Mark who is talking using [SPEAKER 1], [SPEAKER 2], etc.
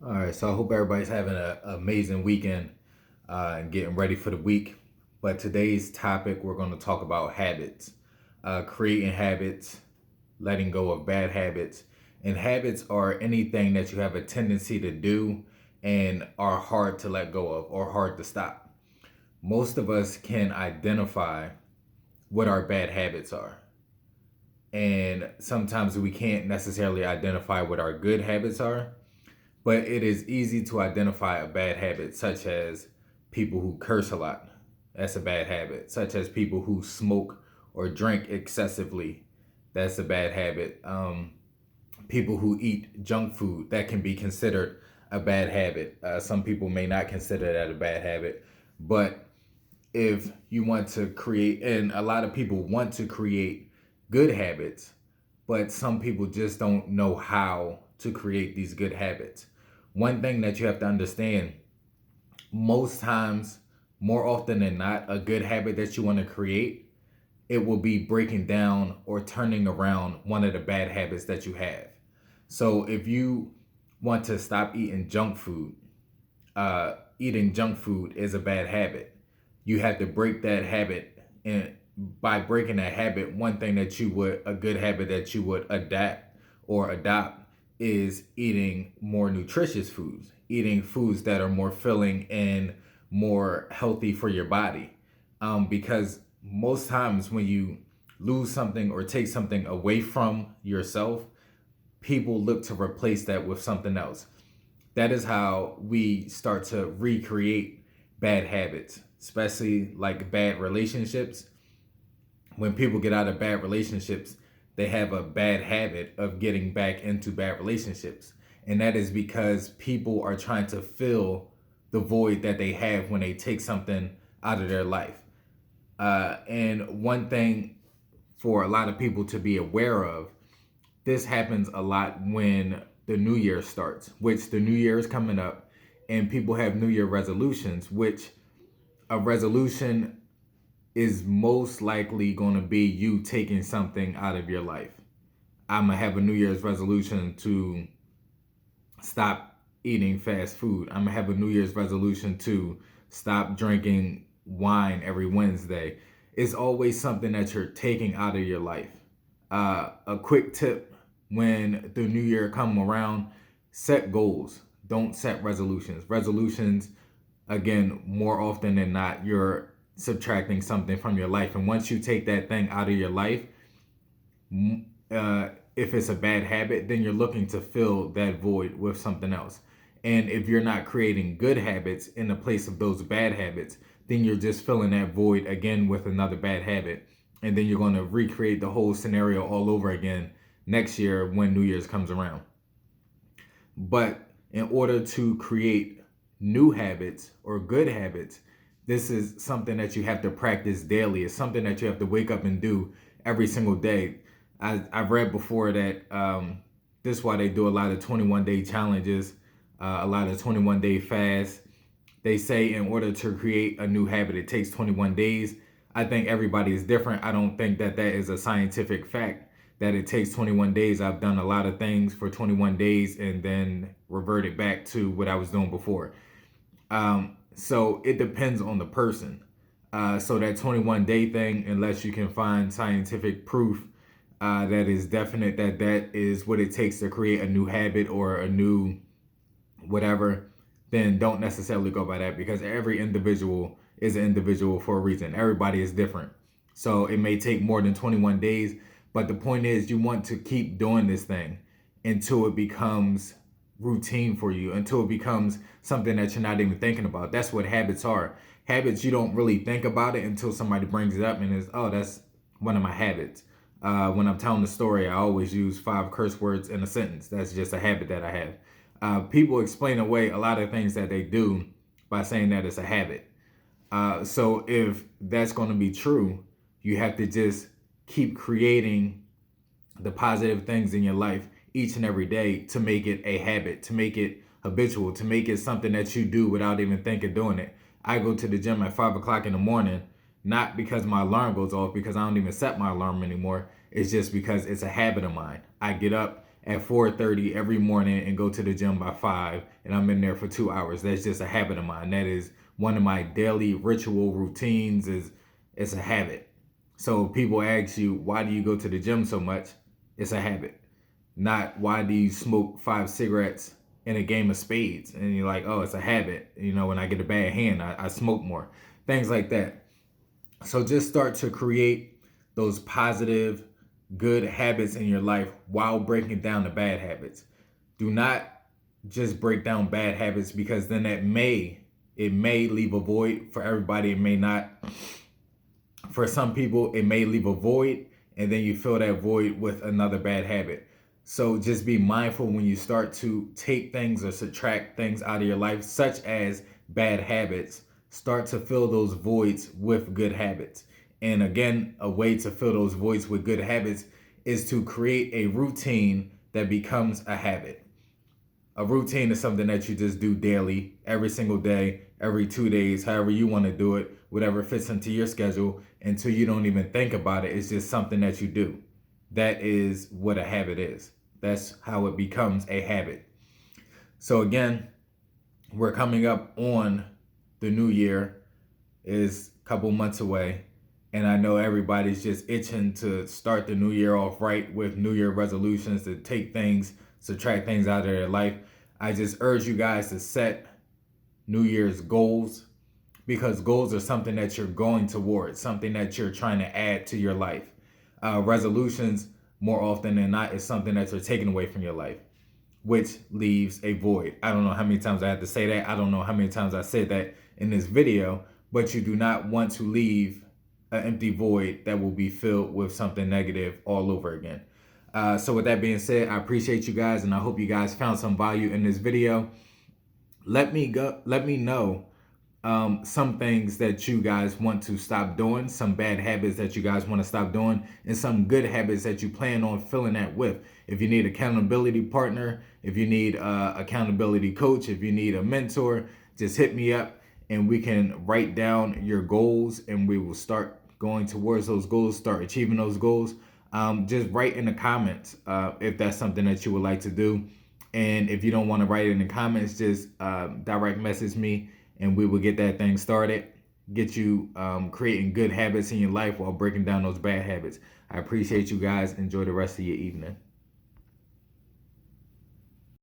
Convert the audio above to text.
[SPEAKER 1] All right, so I hope everybody's having an amazing weekend and getting ready for the week. But today's topic, we're going to talk about habits, creating habits, letting go of bad habits. And habits are anything that you have a tendency to do and are hard to let go of or hard to stop. Most of us can identify what our bad habits are. And sometimes we can't necessarily identify what our good habits are. But it is easy to identify a bad habit, such as people who curse a lot. That's a bad habit. Such as people who smoke or drink excessively. That's a bad habit. People who eat junk food, that can be considered a bad habit. Some people may not consider that a bad habit. But if you want to create, and a lot of people want to create good habits, but some people just don't know how to create these good habits. One thing that you have to understand, most times, more often than not, a good habit that you want to create, it will be breaking down or turning around one of the bad habits that you have. So if you want to stop eating junk food is a bad habit. You have to break that habit, and by breaking that habit, one thing that you would a good habit that you would adapt or adopt is eating more nutritious foods, eating foods that are more filling and more healthy for your body. Because most times when you lose something or take something away from yourself, people look to replace that with something else. That is how we start to recreate bad habits, especially like bad relationships. When people get out of bad relationships, they have a bad habit of getting back into bad relationships. And that is because people are trying to fill the void that they have when they take something out of their life. And one thing for a lot of people to be aware of, this happens a lot when the new year starts, which the new year is coming up, and people have new year resolutions, which a resolution is most likely going to be you taking something out of your life. I'm going to have a new year's resolution to stop eating fast food. I'm going to have a new year's resolution to stop drinking wine every Wednesday. It's always something that you're taking out of your life. A quick tip: when the new year come around, set goals. Don't set resolutions. Resolutions, again, more often than not, you're subtracting something from your life. And once you take that thing out of your life, if it's a bad habit, then you're looking to fill that void with something else. And if you're not creating good habits in the place of those bad habits, then you're just filling that void again with another bad habit. And then you're going to recreate the whole scenario all over again next year when New Year's comes around. But in order to create new habits or good habits, this is something that you have to practice daily. It's something that you have to wake up and do every single day. I've read before that this is why they do a lot of 21-day challenges, a lot of 21-day fasts. They say in order to create a new habit, it takes 21 days. I think everybody is different. I don't think that that is a scientific fact that it takes 21 days. I've done a lot of things for 21 days and then reverted back to what I was doing before. So it depends on the person. So that 21-day thing, unless you can find scientific proof that is definite that that is what it takes to create a new habit or a new whatever, then don't necessarily go by that, because every individual is an individual for a reason. Everybody is different. So it may take more than 21 days, but the point is you want to keep doing this thing until it becomes routine for you, until it becomes something that you're not even thinking about. That's what habits are. Habits, you don't really think about it until somebody brings it up and it's, oh, that's one of my habits. When I'm telling the story, I always use 5 curse words in a sentence. That's just a habit that I have. People explain away a lot of things that they do by saying that it's a habit. So if that's going to be true, you have to just keep creating the positive things in your life each and every day to make it a habit, to make it habitual, to make it something that you do without even thinking doing it. I go to the gym at 5 o'clock in the morning, not because my alarm goes off, because I don't even set my alarm anymore. It's just because it's a habit of mine. I get up at 4:30 every morning and go to the gym by 5, and I'm in there for 2 hours. That's just a habit of mine. That is one of my daily ritual routines. It's a habit. So people ask you, why do you go to the gym so much? It's a habit. Not why do you smoke 5 cigarettes in a game of spades? And you're like, oh, it's a habit. When I get a bad hand, I smoke more. Things like that. So just start to create those positive, good habits in your life while breaking down the bad habits. Do not just break down bad habits, because then it may leave a void. For everybody, it may not. For some people, it may leave a void, and then you fill that void with another bad habit. So just be mindful when you start to take things or subtract things out of your life, such as bad habits. Start to fill those voids with good habits. And again, a way to fill those voids with good habits is to create a routine that becomes a habit. A routine is something that you just do daily, every single day, every 2 days, however you want to do it, whatever fits into your schedule, until you don't even think about it. It's just something that you do. That is what a habit is. That's how it becomes a habit. So again, we're coming up on the new year. Is a couple months away. And I know everybody's just itching to start the new year off right with New Year resolutions, to take things, subtract things out of their life. I just urge you guys to set New Year's goals, because goals are something that you're going towards, something that you're trying to add to your life. Resolutions, more often than not, is something that you're taking away from your life, which leaves a void. I don't know how many times I have to say that. I don't know how many times I said that in this video, but you do not want to leave an empty void that will be filled with something negative all over again. So with that being said, I appreciate you guys, and I hope you guys found some value in this video. Let me know some things that you guys want to stop doing, some bad habits that you guys want to stop doing, and some good habits that you plan on filling that with. If you need an accountability partner, if you need an accountability coach, if you need a mentor, just hit me up and we can write down your goals, and we will start going towards those goals, start achieving those goals. Just write in the comments if that's something that you would like to do. And if you don't want to write it in the comments, just direct message me, and we will get that thing started, get you creating good habits in your life while breaking down those bad habits. I appreciate you guys. Enjoy the rest of your evening.